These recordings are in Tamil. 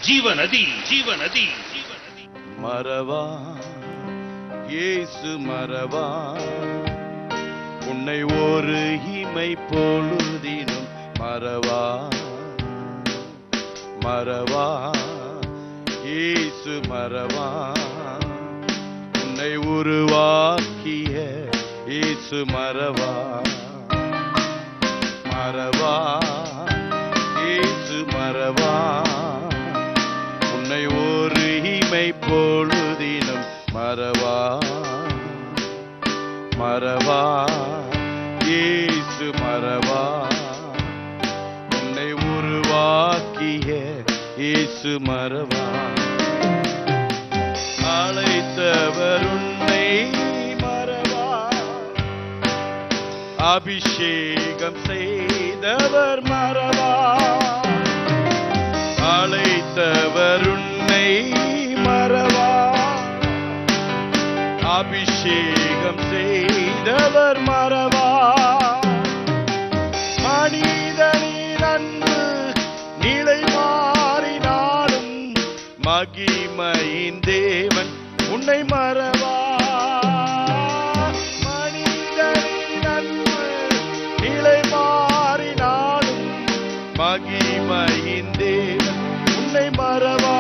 ஜீவநதி ஜீவநதி. மறவா இயேசு மறவா, உன்னை ஒரு இமை பொழுதினும் மறவா. மறவா இயேசு மறவா, உன்னை உருவாக்கிய இயேசு மறவா. மறவா இயேசு மறவா, உன்னை ஒரு இமை பொழுதினும் மறவா. மறவா இயேசு மறவா, உன்னை உருவாக்கிய இயேசு மறவா. அழைத்தவர் உன்னை மறவா, அபிஷேகம் செய்தவர் மறவா. அழைத்தவர் உன்னை மறவா, அபிஷேகம் செய்தவர் மறவா. மனிதனின் அன்பு நிலை மாறினாலும் மகிமையின் தேவன் உன்னை மறவா. மனிதனின் அன்பு நிலை மாறினாலும் மகிமையின் தேவன் உன்னை மறவா.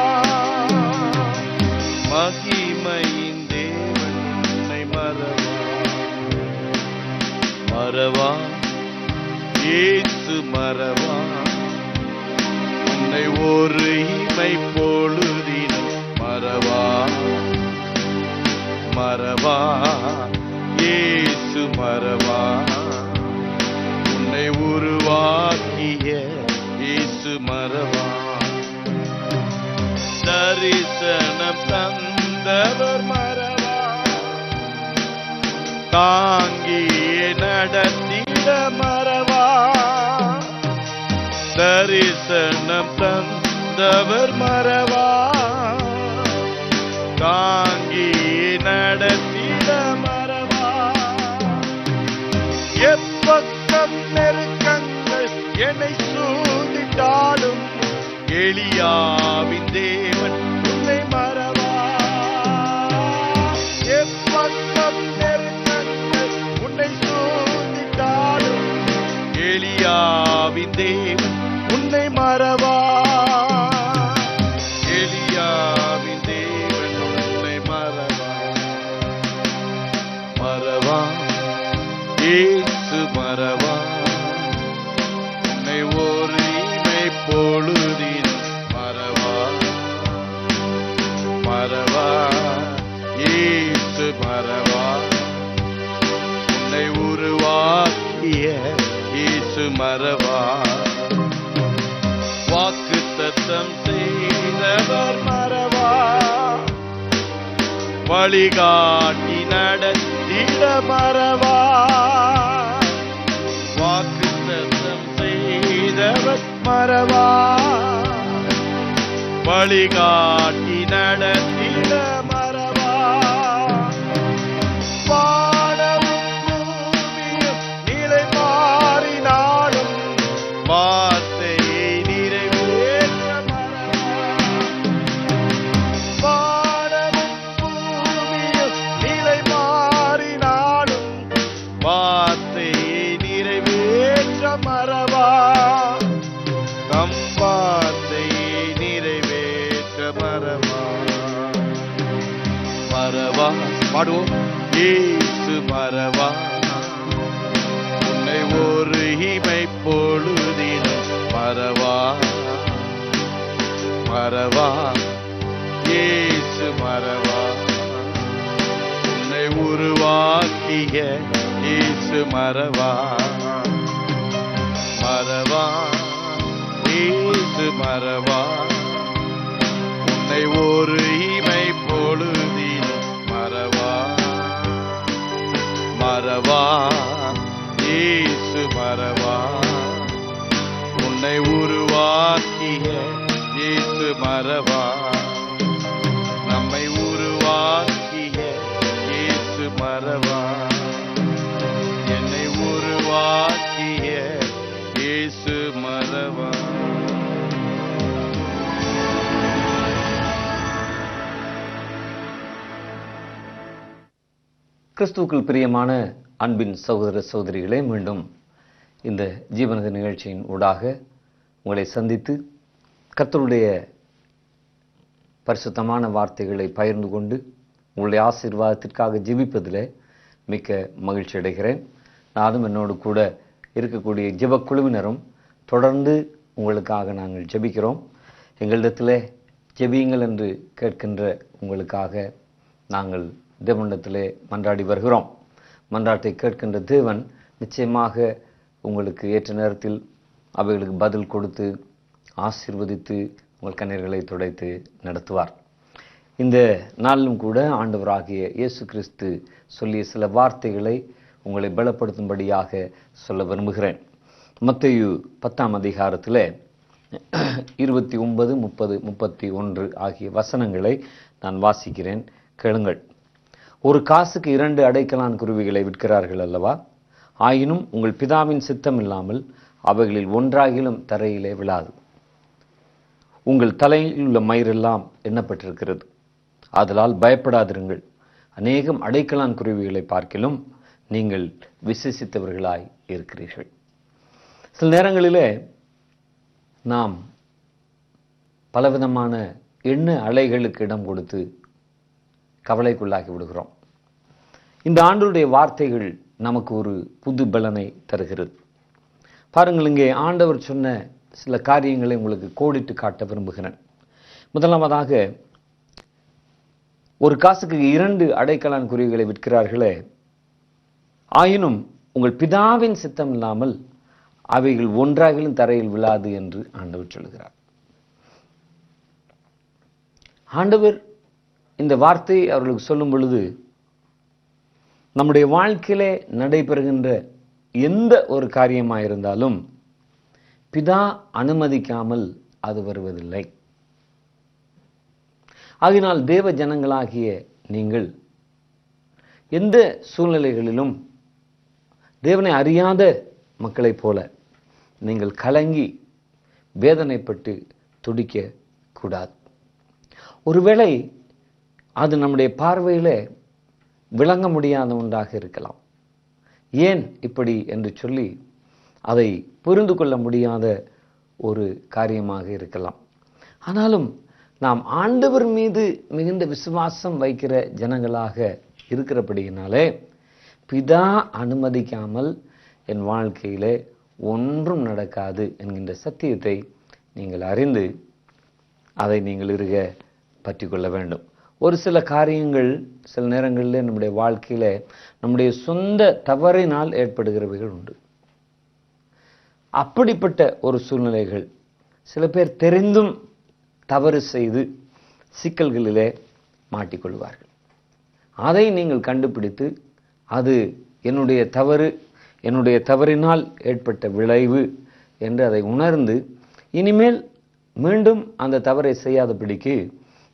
மகிமையின் தேவன் உன்னை மறவா. மறவா இயேசு மறவா, உன்னை ஒரு இமை பொழுதினும் மறவா. மறவா இயேசு மறவா, உன்னை உருவாக்கிய இயேசு மறவா. தரிசனம் தந்தவர் மறவா, தாங்கியே நடத்திட மறவா. தரிசனம் தந்தவர் மறவா, தாங்கியே நடத்திட மறவா. எப்பக்கம் நெருக்கங்கள் என்னை சூழ்ந்திட்டாலும் எலியாவின் தேவன் உன்னை மறவா. எப்பக்கம் நெருக்கங்கள் உன்னை சூழ்ந்திட்டாலும் எலியாவின் தேவன் உன்னை மறவா. எலியாவின் தேவன் உன்னை மறவா. மறவா இயேசு மறவா, உன்னை ஒரு இமை பொழுதினும் மறவா. மறவா இயேசு மறவா, உன்னை உருவாக்கிய இயேசு மறவா. வாக்குத்தத்தம் செய்தவர் மறவா, வழிகாட்டி நடத்திட மறவா. வாக்குத்தத்தம் செய்தவர் மறவா, வழிகாட்டி நடத்திட மறவா. வானமும் பூமியும் நிலை மாறினாலும் வார்த்தையை நிறைவேற்ற மறவா. வானமும் பூமியும் நிலை மாறினாலும் வார்த்தையை நிறைவேற்ற மறவா. தம் வார்த்தையை நிறைவேற்ற மறவா. மறவா பாடுவோம். இயேசு மறவா, உன்னை ஒரு இமை பொழுதினும் மறவா. மறவா இயேசு மறவா, உன்னை உருவாக்கிய இயேசு மறவா. மறவா இயேசு மறவா, உன்னை ஒரு இமை பொழுதினும் மறவா. மறவா இயேசு மறவா, உன்னை உருவாக்கிய இயேசு மறவா. நம்மை உருவாக்கிய இயேசு மறவா, என்னை உருவாக்கிய இயேசு மறவா. கிறிஸ்துவுக்குள் பிரியமான அன்பின் சகோதர சகோதரிகளே, மீண்டும் இந்த ஜீவனது நிகழ்ச்சியின் ஊடாக உங்களை சந்தித்து கர்த்தருடைய பரிசுத்தமான வார்த்தைகளை பகிர்ந்து கொண்டு உங்களுடைய ஆசீர்வாதத்திற்காக ஜெபிப்பதில் மிக்க மகிழ்ச்சி அடைகிறேன். நானும் என்னோடு கூட இருக்கக்கூடிய ஜெப குழுவினரும் தொடர்ந்து உங்களுக்காக நாங்கள் ஜெபிக்கிறோம். எங்களிடத்தில் ஜெபியுங்கள் என்று கேட்கின்ற உங்களுக்காக நாங்கள் தேவனிடத்திலே மன்றாடி வருகிறோம். மன்றாட்டை கேட்கின்ற தேவன் நிச்சயமாக உங்களுக்கு ஏற்ற நேரத்தில் அவைகளுக்கு பதில் கொடுத்து ஆசீர்வதித்து உங்கள் கண்ணீர்களை துடைத்து நடத்துவார். இந்த நாளிலும் கூட ஆண்டவராகிய இயேசு கிறிஸ்து சொல்லிய சில வார்த்தைகளை உங்களை பலப்படுத்தும்படியாக சொல்ல விரும்புகிறேன். மத்தேயு 10ஆம் அதிகாரத்தில் 29, 30, 31 ஆகிய வசனங்களை நான் வாசிக்கிறேன், கேளுங்கள். ஒரு காசுக்கு 2 அடைக்கலான் குருவிகளை விற்கிறார்கள் அல்லவா? ஆயினும் உங்கள் பிதாவின் சித்தம் இல்லாமல் அவைகளில் ஒன்றாகிலும் தரையிலே விழாது. உங்கள் தலையில் உள்ள மயிரெல்லாம் எண்ணப்பட்டிருக்கிறது. ஆதலால் பயப்படாதிருங்கள். அநேகம் அடைக்கலான் குருவிகளை பார்க்கிலும் நீங்கள் விசேஷித்தவர்களாய் இருக்கிறீர்கள். சில நேரங்களிலே நாம் பலவிதமான எண்ண அலைகளுக்கு இடம் கொடுத்து கவலைக்குள்ளாகி விடுகிறோம். இந்த ஆண்டவருடைய வார்த்தைகள் நமக்கு ஒரு புது பலனை தருகிறது. பாருங்கள், இங்கே ஆண்டவர் சொன்ன சில காரியங்களை உங்களுக்கு கோடிட்டு காட்ட விரும்புகிறேன். முதலாவதாக, ஒரு காசுக்கு 2 அடைக்கலான் குருவிகளை விற்கிறார்களே, ஆயினும் உங்கள் பிதாவின் சித்தம் இல்லாமல் அவைகள் ஒன்றாகிலும் தரையில் விழாது என்று ஆண்டவர் சொல்கிறார். ஆண்டவர் இந்த வார்த்தையை அவர்களுக்கு சொல்லும் பொழுது, நம்முடைய வாழ்க்கையிலே நடைபெறுகின்ற எந்த ஒரு காரியமாக இருந்தாலும் பிதா அனுமதிக்காமல் அது வருவதில்லை. ஆகினால் தேவ ஜனங்களாகிய நீங்கள் எந்த சூழ்நிலைகளிலும் தேவனை அறியாத மக்களைப் போல நீங்கள் கலங்கி வேதனைப்பட்டு துடிக்க கூடாது. ஒருவேளை அது நம்முடைய பார்வையில் விளங்க முடியாத ஒன்றாக இருக்கலாம். ஏன் இப்படி என்று சொல்லி அதை புரிந்து கொள்ள முடியாத ஒரு காரியமாக இருக்கலாம். ஆனாலும் நாம் ஆண்டவர் மீது மிகுந்த விசுவாசம் வைக்கிற ஜனங்களாக இருக்கிறபடியினாலே, பிதா அனுமதிக்காமல் என் வாழ்க்கையிலே ஒன்றும் நடக்காது என்கின்ற சத்தியத்தை நீங்கள் அறிந்து அதை நீங்கள் இருக பற்றி கொள்ள வேண்டும். ஒரு சில காரியங்கள் சில நேரங்களில் நம்முடைய வாழ்க்கையில் நம்முடைய சொந்த தவறினால் ஏற்படுகிறவைகள் உண்டு. அப்படிப்பட்ட ஒரு சூழ்நிலைகள் சில பேர் தெரிந்தும் தவறு செய்து சிக்கல்களிலே மாட்டிக்கொள்வார்கள். அதை நீங்கள் கண்டுபிடித்து, அது என்னுடைய தவறு, என்னுடைய தவறினால் ஏற்பட்ட விளைவு என்று அதை உணர்ந்து இனிமேல் மீண்டும் அந்த தவறை செய்யாதபடிக்கு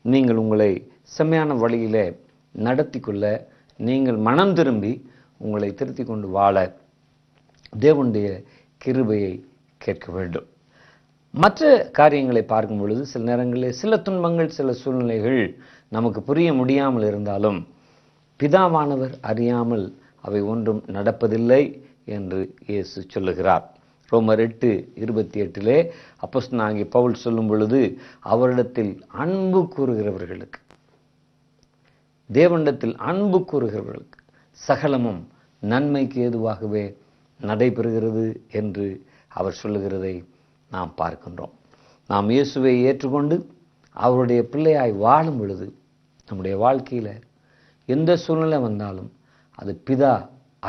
நீங்கள் உங்களை செம்மையான வழியிலே நடத்தி கொள்ள, நீங்கள் மனம் திரும்பி உங்களை திருத்தி கொண்டு வாழ தேவனுடைய கிருபையை கேட்க வேண்டும். மற்ற காரியங்களை பார்க்கும் பொழுது சில நேரங்களில் சில துன்பங்கள், சில சூழ்நிலைகள் நமக்கு புரிய முடியாமல் இருந்தாலும் பிதாவானவர் அறியாமல் அவை ஒன்றும் நடப்பதில்லை என்று இயேசு சொல்லுகிறார். ரோமர் 8:28 அப்போஸ்தலனாகிய பவுல் சொல்லும் பொழுது, அவரிடத்தில் அன்பு கூறுகிறவர்களுக்கு, தேவனிடத்தில் அன்பு கூறுகிறவர்களுக்கு சகலமும் நன்மைக்கு ஏதுவாகவே நடைபெறுகிறது என்று அவர் சொல்லுகிறதை நாம் பார்க்கின்றோம். நாம் இயேசுவை ஏற்றுக்கொண்டு அவருடைய பிள்ளையாய் வாழும் பொழுது நம்முடைய வாழ்க்கையில் எந்த சூழ்நிலை வந்தாலும் அது பிதா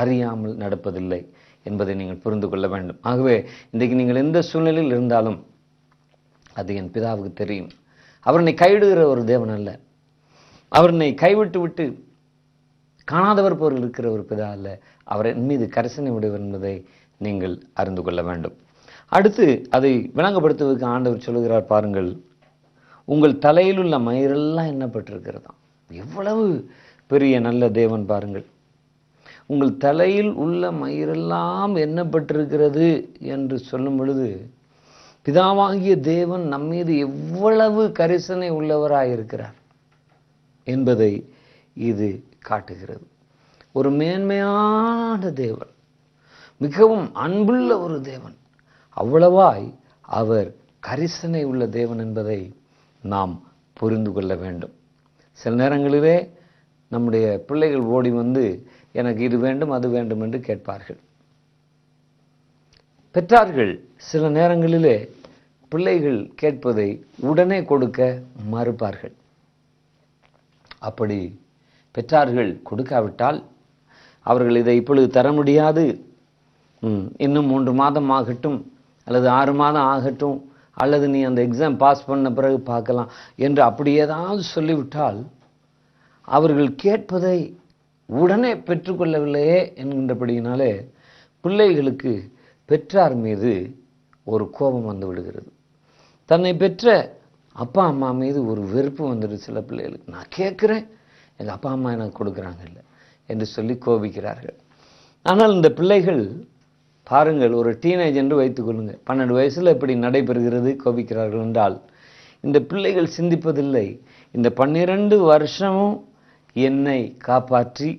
அறியாமல் நடப்பதில்லை என்பதை நீங்கள் புரிந்து கொள்ள வேண்டும். ஆகவே இன்றைக்கு நீங்கள் எந்த சூழ்நிலையில் இருந்தாலும் அது என் பிதாவுக்கு தெரியும். அவர் என்னை கைவிடுகிற ஒரு தேவன் அல்ல. அவர் என்னை கைவிட்டு விட்டு காணாதவர் போல் இருக்கிற ஒரு பிதா அல்ல. அவர் என் மீது கரிசனை உடையவர் என்பதை நீங்கள் அறிந்து கொள்ள வேண்டும். அடுத்து அதை விளங்கப்படுத்துவதற்கு ஆண்டவர் சொல்லுகிறார். பாருங்கள், உங்கள் தலையில் உள்ள மயிரெல்லாம் எண்ணப்பட்டிருக்கிறதாம். எவ்வளவு பெரிய நல்ல தேவன் பாருங்கள். உங்கள் தலையில் உள்ள மயிரெல்லாம் எண்ணப்பட்டிருக்கிறது என்று சொல்லும் பொழுது, பிதாவாகிய தேவன் நம்மீது எவ்வளவு கரிசனை உள்ளவராயிருக்கிறார் என்பதை இது காட்டுகிறது. ஒரு மேன்மையான தேவன், மிகவும் அன்புள்ள ஒரு தேவன், அவ்வளவாய் அவர் கரிசனை உள்ள தேவன் என்பதை நாம் புரிந்து கொள்ள வேண்டும். சில நேரங்களிலே நம்முடைய பிள்ளைகள் ஓடி வந்து எனக்கு இது வேண்டும் அது வேண்டும் என்று கேட்பார்கள். பெற்றார்கள் சில நேரங்களிலே பிள்ளைகள் கேட்பதை உடனே கொடுக்க மறுப்பார்கள். அப்படி பெற்றார்கள் கொடுக்காவிட்டால் அவர்கள் இதை இப்பொழுது தர முடியாது, இன்னும் 3 மாதம் ஆகட்டும் அல்லது 6 மாதம் ஆகட்டும், அல்லது நீ அந்த எக்ஸாம் பாஸ் பண்ண பிறகு பார்க்கலாம் என்று அப்படி ஏதாவது சொல்லிவிட்டால் அவர்கள் கேட்பதை உடனே பெற்றுக்கொள்ளவில்லையே என்கின்றபடியினாலே பிள்ளைகளுக்கு பெற்றார் மீது ஒரு கோபம் வந்து விடுகிறது. தன்னை பெற்ற அப்பா அம்மா மீது ஒரு வெறுப்பு வந்துடுது சில பிள்ளைகளுக்கு. நான் கேட்குறேன், எங்கள் அப்பா அம்மா எனக்கு கொடுக்குறாங்க இல்லை என்று சொல்லி கோபிக்கிறார்கள். ஆனால் இந்த பிள்ளைகள் பாருங்கள், ஒரு டீனேஜ் என்று வைத்துக்கொள்ளுங்க, 12 வயசில் எப்படி நடைபெறுகிறது கோபிக்கிறார்கள் என்றால், இந்த பிள்ளைகள் சிந்திப்பதில்லை, இந்த 12 வருஷமும் என்னை காப்பாற்றி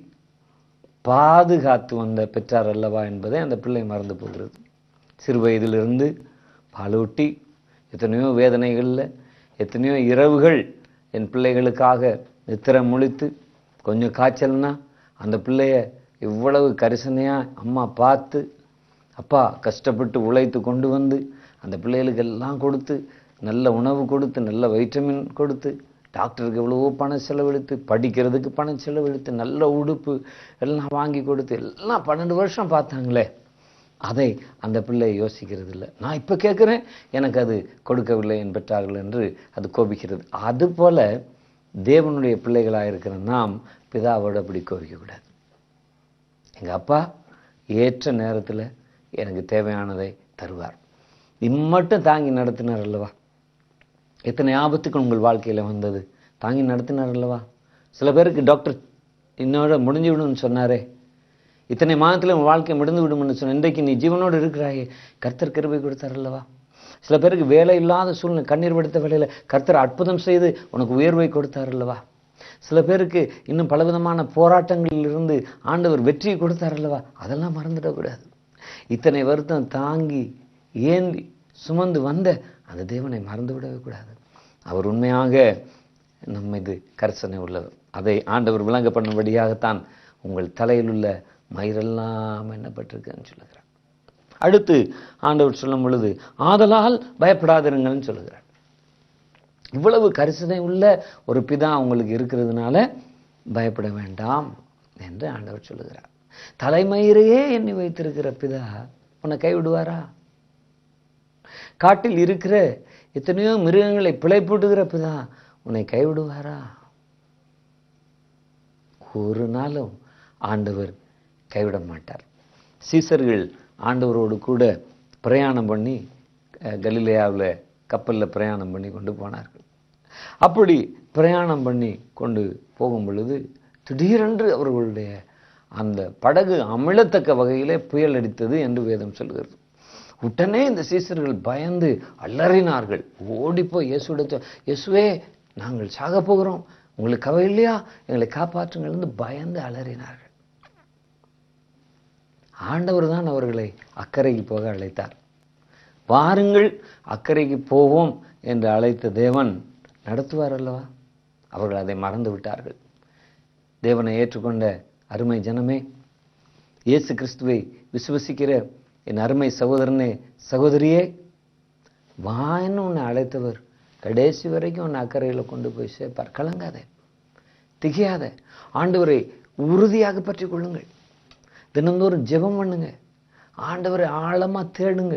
பாதுகாத்து வந்த பெற்றார் அல்லவா என்பதை அந்த பிள்ளை மறந்து போகிறது. சிறு வயதிலிருந்து பாலூட்டி எத்தனையோ வேதனைகளில் எத்தனையோ இரவுகள் என் பிள்ளைகளுக்காக நித்திரை முழித்து, கொஞ்சம் காய்ச்சல்னா அந்த பிள்ளைய இவ்வளவு கரிசனையாக அம்மா பார்த்து, அப்பா கஷ்டப்பட்டு உழைத்து கொண்டு வந்து அந்த பிள்ளைகளுக்கு எல்லாம் கொடுத்து, நல்ல உணவு கொடுத்து, நல்ல வைட்டமின் கொடுத்து, டாக்டருக்கு எவ்வளவோ பணம் செலவழித்து, படிக்கிறதுக்கு பணம் செலவழித்து, நல்ல உடுப்பு எல்லாம் வாங்கி கொடுத்து, எல்லாம் 12 வருஷம் பார்த்தாங்களே, அதை அந்த பிள்ளை யோசிக்கிறது இல்லை. நான் இப்போ கேட்குறேன், எனக்கு அது கொடுக்கவில்லை என் பெற்றார்கள் என்று அது கோபிக்கிறது. அதுபோல தேவனுடைய பிள்ளைகளாக இருக்கிற நாம் பிதாவோடு அப்படி கோபிக்கக்கூடாது. எங்கள் அப்பா ஏற்ற நேரத்தில் எனக்கு தேவையானதை தருவார், இம்மட்டும் தாங்கி நடத்தினார் அல்லவா. எத்தனை ஆபத்துக்கள் உங்கள் வாழ்க்கையில் வந்தது, தாங்கி நடத்தினார் அல்லவா. சில பேருக்கு டாக்டர் இன்னோட முடிஞ்சு விடும்னு சொன்னாரே, இத்தனை மாதத்தில் உன் வாழ்க்கை முடிந்து விடும்னு சொன்ன, இன்றைக்கு நீ ஜீவனோடு இருக்கிறாயே, கர்த்தர் கிருபை கொடுத்தார் அல்லவா. சில பேருக்கு வேலை இல்லாத சூழ்நிலை, கண்ணீர் வடித்த வேலையில் கர்த்தர் அற்புதம் செய்து உனக்கு உயர்வை கொடுத்தார் அல்லவா. சில பேருக்கு இன்னும் பலவிதமான போராட்டங்களிலிருந்து ஆண்டவர் வெற்றியை கொடுத்தார் அல்லவா. அதெல்லாம் மறந்துடக்கூடாது. இத்தனை வருத்தம் தாங்கி ஏந்தி சுமந்து வந்த அந்த தேவனை மறந்து விடவே கூடாது. அவர் உண்மையாக நம்ம இது கரிசனை உள்ளவர். அதை ஆண்டவர் விளங்க பண்ணும்படியாகத்தான் உங்கள் தலையில் உள்ள மயிரெல்லாம் எண்ணப்பட்டிருக்குன்னு சொல்லுகிறார். அடுத்து ஆண்டவர் சொல்லும் பொழுது ஆதலால் பயப்படாதிருங்கள்னு சொல்லுகிறார். இவ்வளவு கரிசனை உள்ள ஒரு பிதா உங்களுக்கு இருக்கிறதுனால பயப்பட வேண்டாம் என்று ஆண்டவர் சொல்லுகிறார். தலைமயிரையே எண்ணி வைத்திருக்கிற பிதா உன்னை கைவிடுவாரா? காட்டில் இருக்கிற எத்தனையோ மிருகங்களை பிழைப்பூட்டுகிற பிதா உன்னை கைவிடுவாரா? ஒரு நாளும் ஆண்டவர் கைவிட மாட்டார். சீசர்கள் ஆண்டவரோடு கூட பிரயாணம் பண்ணி கலிலேயாவில் கப்பலில் பிரயாணம் பண்ணி கொண்டு போனார்கள். அப்படி பிரயாணம் பண்ணி கொண்டு போகும் பொழுது திடீரென்று அவர்களுடைய அந்த படகு அமிழத்தக்க வகையிலே புயல் அடித்தது என்று வேதம் சொல்கிறது. உடனே இந்த சீசர்கள் பயந்து அலறினார்கள். ஓடிப்போய் இயேசுவிடத்தில், இயேசுவே நாங்கள் சாக போகிறோம், உங்களுக்கு கவலை இல்லையா, எங்களை காப்பாற்றுங்கள் என்று பயந்து அலறினார்கள். ஆண்டவர் தான் அவர்களை அக்கறைக்கு போக அழைத்தார். வாருங்கள் அக்கறைக்கு போவோம் என்று அழைத்த தேவன் நடத்துவார் அல்லவா. அவர்கள் அதை மறந்து விட்டார்கள். தேவனை ஏற்றுக்கொண்ட அருமை ஜனமே, இயேசு கிறிஸ்துவை விசுவசிக்கிற என் அருமை சகோதரனே சகோதரியே, வான்னு உன்னை அழைத்தவர் கடைசி வரைக்கும் உன்னை அக்கறையில் கொண்டு போய் சேர்ப்பார். கலங்காத, திகையாத, ஆண்டவரை உறுதியாக பற்றி கொள்ளுங்கள். தினந்தோறும் ஜெபம் பண்ணுங்க, ஆண்டவரை ஆழமா தேடுங்க,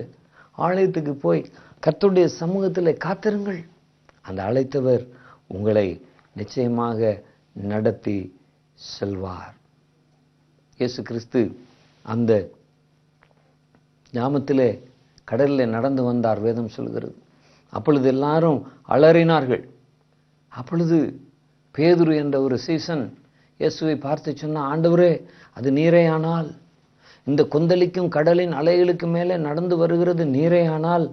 ஆலயத்துக்கு போய் கர்த்தருடைய சமூகத்தில் காத்திருங்கள். அந்த அழைத்தவர் உங்களை நிச்சயமாக நடத்தி செல்வார். இயேசு கிறிஸ்து அந்த ஞாமத்திலே கடலில் நடந்து வந்தார், வேதம் சொல்கிறது. அப்பொழுது எல்லாரும் அலறினார்கள். அப்பொழுது பேதுரு என்ற ஒரு சீசன் இயேசுவை பார்த்து சொன்ன, ஆண்டவரே அது நீரேயானால், இந்த கொந்தளிக்கும் கடலின் அலைகளுக்கு மேலே நடந்து வருகிறது நீரேயானால்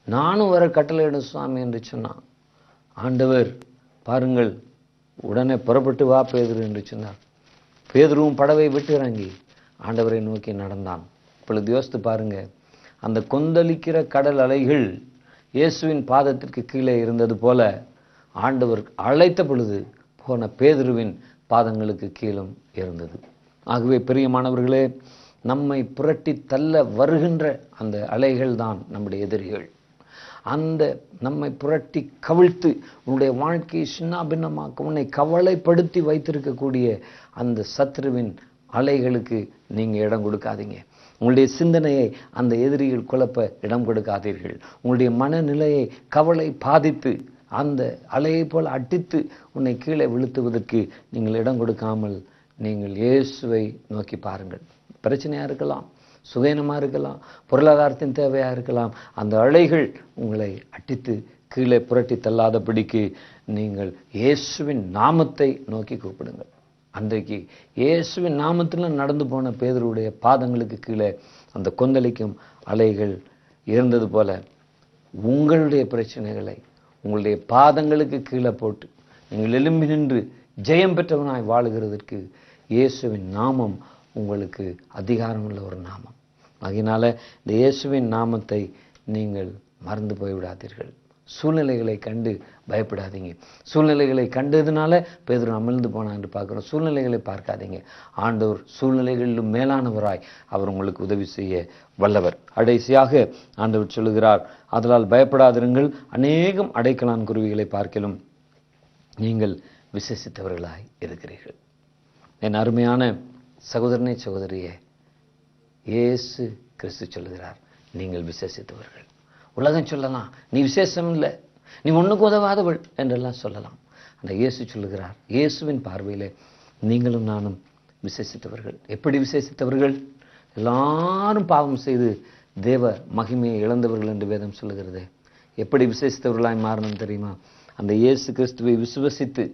நானும் வர கட்டளையிடும் சுவாமி என்று சொன்னான். ஆண்டவர் பாருங்கள், உடனே புறப்பட்டு வா பேதுரு என்று சொன்னார். பேதுருவும் படவை விட்டு இறங்கி ஆண்டவரை நோக்கி நடந்தான். இப்பொழுது யோசித்து பாருங்க, அந்த கொந்தளிக்கிற கடல் அலைகள் இயேசுவின் பாதத்திற்கு கீழே இருந்தது போல ஆண்டவர் அழைத்த பொழுது போன பேதுருவின் பாதங்களுக்கு கீழும் இருந்தது. ஆகவே பிரியமானவர்களே, நம்மை புரட்டி தள்ள வருகின்ற அந்த அலைகள் தான் நம்முடைய எதிரிகள். அந்த நம்மை புரட்டி கவிழ்த்து உன்னுடைய வாழ்க்கையை சின்னாபின்னமாக்க உன்னை கவலைப்படுத்தி வைத்திருக்கக்கூடிய அந்த சத்ருவின் அலைகளுக்கு நீங்கள் இடம் கொடுக்காதீங்க. உங்களுடைய சிந்தனையை அந்த எதிரிகள் குழப்ப இடம் கொடுக்காதீர்கள். உங்களுடைய மனநிலையை கவலை பாதித்து அந்த அலையை போல் அட்டித்து உன்னை கீழே விழுத்துவதற்கு நீங்கள் இடம் கொடுக்காமல் நீங்கள் இயேசுவை நோக்கி பாருங்கள். பிரச்சனையாக இருக்கலாம், சுகீனமாக இருக்கலாம், பொருளாதாரத்தின் தேவையாக இருக்கலாம். அந்த அலைகள் உங்களை அட்டித்து கீழே புரட்டி தள்ளாதபடிக்கு நீங்கள் இயேசுவின் நாமத்தை நோக்கி கூப்பிடுங்கள். அன்றைக்கு இயேசுவின் நாமத்தில் நடந்து போன பேதுருவுடைய பாதங்களுக்கு கீழே அந்த கொந்தளிக்கும் அலைகள் இருந்தது போல உங்களுடைய பிரச்சனைகளை உங்களுடைய பாதங்களுக்கு கீழே போட்டு நீங்கள் எழும்பி நின்று ஜெயம் பெற்றவனாய் வாழுகிறதற்கு இயேசுவின் நாமம் உங்களுக்கு அதிகாரமுள்ள ஒரு நாமம். அதனால இந்த இயேசுவின் நாமத்தை நீங்கள் மறந்து போய்விடாதீர்கள். சூழ்நிலைகளை கண்டு பயப்படாதீங்க. சூழ்நிலைகளை கண்டதுனால பேதுரு அமிழ்ந்து போனா என்று பார்க்குறோம். சூழ்நிலைகளை பார்க்காதீங்க. ஆண்டவர் சூழ்நிலைகளிலும் மேலானவராய் அவர் உங்களுக்கு உதவி செய்ய வல்லவர். கடைசியாக ஆண்டவர் சொல்லுகிறார், அதனால் பயப்படாதிருங்கள், அநேகம் அடைக்கலான் குருவிகளை பார்க்கலும் நீங்கள் விசேஷித்தவர்களாய் இருக்கிறீர்கள். என் அருமையான சகோதரனே சகோதரியே, இயேசு கிறிஸ்து சொல்லுகிறார், நீங்கள் விசேஷித்தவர்கள். உலகம் சொல்லலாம் நீ விசேஷம் இல்லை, நீ ஒன்றுக்கு உதவாதவள் என்றெல்லாம் சொல்லலாம். அந்த இயேசு சொல்லுகிறார், இயேசுவின் பார்வையிலே நீங்களும் நானும் விசேஷித்தவர்கள். எப்படி விசேஷித்தவர்கள்? எல்லாரும் பாவம் செய்து தேவ மகிமையை இழந்தவர்கள் என்று வேதம் சொல்லுகிறது. எப்படி விசேஷித்தவர்களாய் மாறணும் தெரியுமா? அந்த இயேசு கிறிஸ்துவை விசுவசித்து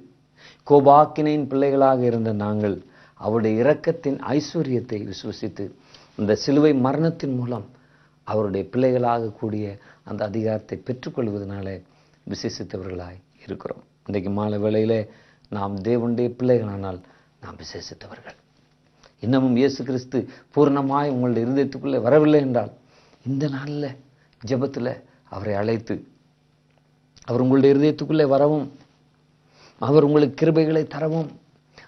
கோபாக்கினையின் பிள்ளைகளாக இருந்த நாங்கள் அவருடைய இரக்கத்தின் ஐஸ்வர்யத்தை விசுவசித்து அந்த சிலுவை மரணத்தின் மூலம் அவருடைய பிள்ளைகளாக கூடிய அந்த அதிகாரத்தை பெற்றுக்கொள்வதனால விசேஷித்தவர்களாய் இருக்கிறோம். இன்றைக்கு மாலை வேளையிலே நாம் தேவனுடைய பிள்ளைகளானால் நாம் விசேஷித்தவர்கள். இன்னமும் இயேசு கிறிஸ்து பூர்ணமாய் உங்களுடைய இருதயத்துக்குள்ளே வரவில்லை என்றால் இந்த நாளில் ஜெபத்தில் அவரை அழைத்து அவர் உங்களுடைய இருதயத்துக்குள்ளே வரவும், அவர் உங்களுக்கு கிருபைகளை தரவும்,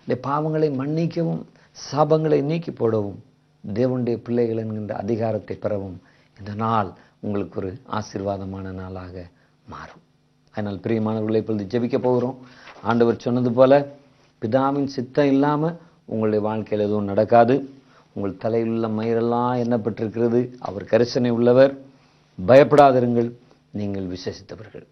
இந்த பாவங்களை மன்னிக்கவும், சாபங்களை நீக்கி போடவும், தேவனுடைய பிள்ளைகள் என்கின்ற அதிகாரத்தை பெறவும் இந்த நாள் உங்களுக்கு ஒரு ஆசீர்வாதமான நாளாக மாறும். அதனால் பிரியமானவர்களை இப்பொழுது ஜெபிக்க போகிறோம். ஆண்டவர் சொன்னது போல பிதாவின் சித்தம் இல்லாமல் உங்களுடைய வாழ்க்கையில் எதுவும் நடக்காது. உங்கள் தலையில் உள்ள மயிரெல்லாம் எண்ணப்பட்டிருக்கிறது. அவர் கரிசனை உள்ளவர். பயப்படாதிருங்கள், நீங்கள் விசேஷித்தவர்கள்.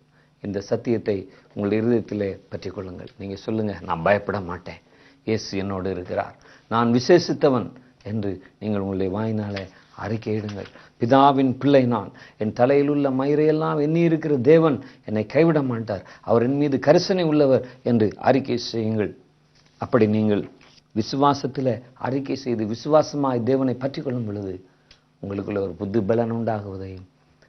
இந்த சத்தியத்தை உங்கள் இருதயத்திலே பற்றி கொள்ளுங்கள். நீங்கள் சொல்லுங்கள், நான் பயப்பட மாட்டேன், இயேசு என்னோடு இருக்கிறார், நான் விசேஷித்தவன் என்று நீங்கள் உங்களுடைய வாயினாலே அறிக்கையிடுங்கள். பிதாவின் பிள்ளை நான், என் தலையில் உள்ள மயிரையெல்லாம் எண்ணி இருக்கிற தேவன் என்னை கைவிட மாட்டார், அவர் என் மீது கரிசனை உள்ளவர் என்று அறிக்கை செய்யுங்கள். அப்படி நீங்கள் விசுவாசத்தில் அறிக்கை செய்து விசுவாசமாய் தேவனை பற்றி கொள்ளும் பொழுது உங்களுக்குள்ள ஒரு புது பலன் உண்டாகுவதையும்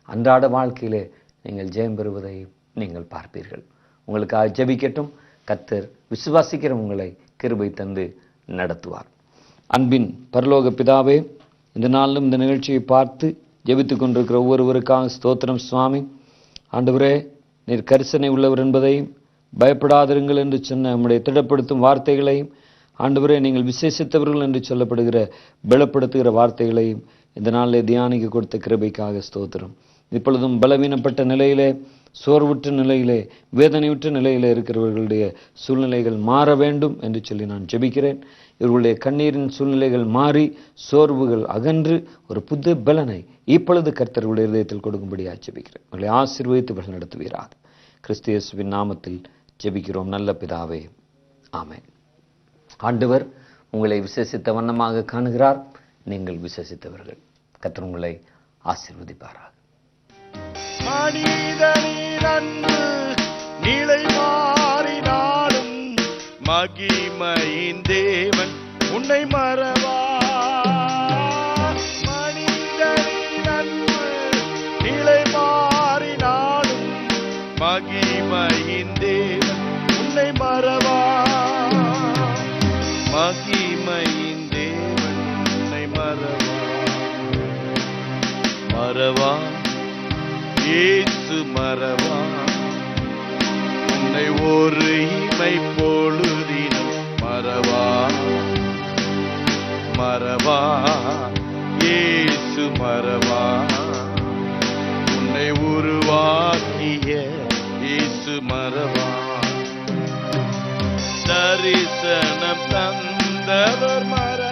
அன்றாட வாழ்க்கையிலே நீங்கள் ஜெயம் பெறுவதையும் நீங்கள் பார்ப்பீர்கள். உங்களுக்காக ஜெபிக்கட்டும். கர்த்தர் விசுவாசிக்கிற உங்களை கிருபை தந்து நடத்துவார். அன்பின் பரலோக பிதாவே, இந்த நாளிலும் இந்த நிகழ்ச்சியை பார்த்து ஜெபித்துக் கொண்டிருக்கிற ஒவ்வொருவருக்காக ஸ்தோத்திரம் சுவாமி. ஆண்டவரே, நீர் கரிசனை உள்ளவர் என்பதையும் பயப்படாதிருங்கள் என்று சொன்ன நம்முடைய திடப்படுத்தும் வார்த்தைகளையும், ஆண்டவரே நீங்கள் விசேஷித்தவர்கள் என்று சொல்லப்படுகிற பலப்படுத்துகிற வார்த்தைகளையும் இந்த நாளில் தியானிக்க கொடுத்த கிருபைக்காக ஸ்தோத்திரம். இப்பொழுதும் பலவீனப்பட்ட நிலையிலே, சோர்வுற்ற நிலையிலே, வேதனையுற்ற நிலையிலே இருக்கிறவர்களுடைய சூழ்நிலைகள் மாற வேண்டும் என்று சொல்லி நான் ஜெபிக்கிறேன். இவர்களுடைய கண்ணீரின் சூழ்நிலைகள் மாறி சோர்வுகள் அகன்று ஒரு புது பலனை இப்பொழுது கர்த்தருடைய இதயத்தில் கொடுக்கும்படியாக ஜெபிக்கிறேன். உங்களை ஆசீர்வதித்து வழி நடத்துவீராக. கிறிஸ்து இயேசுவின் நாமத்தில் ஜெபிக்கிறோம் நல்ல பிதாவே, ஆமென். ஆண்டவர் உங்களை விசேஷித்த வண்ணமாக காணுகிறார். நீங்கள் விசேஷித்தவர்கள். கர்த்தர் உங்களை ஆசீர்வதிப்பாராக. மனிதனின் அன்பு நிலை மாறினாலும் மகிமையின் தேவன் உன்னை மறவா. மனிதனின் அன்பு நிலை மாறினாலும் மகிமையின் தேவன் உன்னை மறவா. மகிமை மறவா இயேசு மறவா உன்னை ஒரு இமை பொழுதினும் மறவா மறவா இயேசு மறவா உன்னை உருவாக்கிய இயேசு மறவா தரிசனம் தந்தவர் மறவா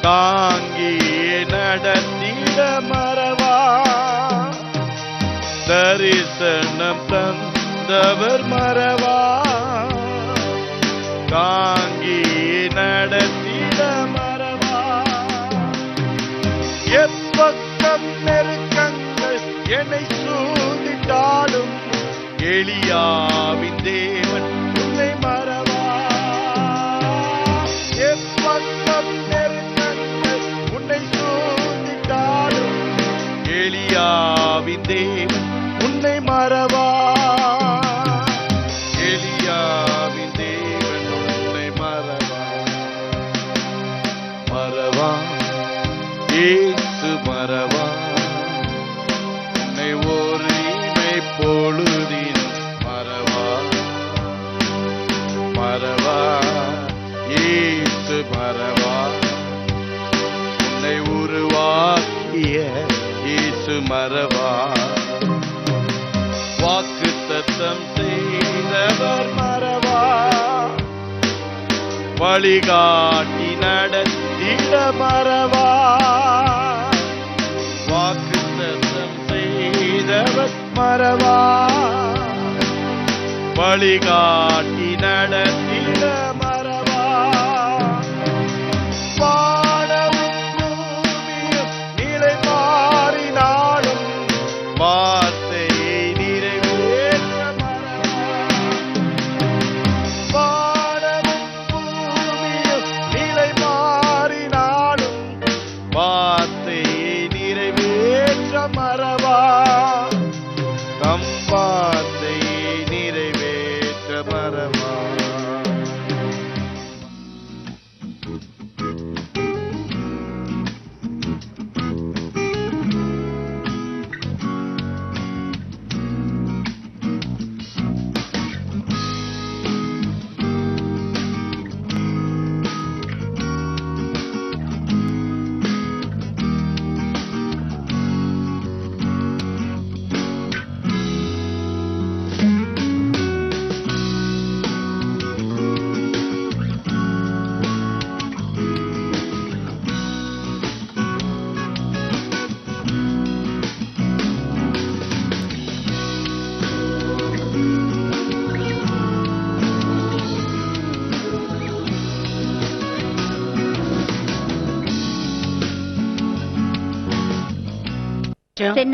தாங்கியே நடத்திட மறவா தரிசனம் தந்தவர் மறவா தாங்கியே நடத்திட மறவா எப்பக்கம் நெருக்கங்கள் என்னை சூழ்ந்திட்டாலும் எலியாவின் தேவன் உன்னை மறவா எப்பக்கம் நெருக்கங்கள் உன்னை சூழ்ந்திட்டாலும் எலியாவின் தேவன் உன்னை மறவா எலியாவின் தேவன் உன்னை மறவா மறவா இயேசு மறவா உன்னை ஒரு இமை பொழுதினும் மறவா மறவா இயேசு மறவா உன்னை உருவாக்கிய இயேசு மறவா வாக்குத்தத்தம் செய்தவர் மறவா வழிகாட்டி நடத்திட மறவா வாக்குத்தத்தம் செய்தவர் மறவா வழிகாட்டி நடத்திட மறவா வானமும் பூமியும் நிலை மாறினாலும் வார்த்தையை நிறைவேற்ற மறவா வானமும் பூமியும் நிலை மாறினாலும் வார்த்தையை நிறைவேற்ற மறவா தம் வார்த்தையை நிறைவேற்ற மறவா ரெண்டு நாளைக்கு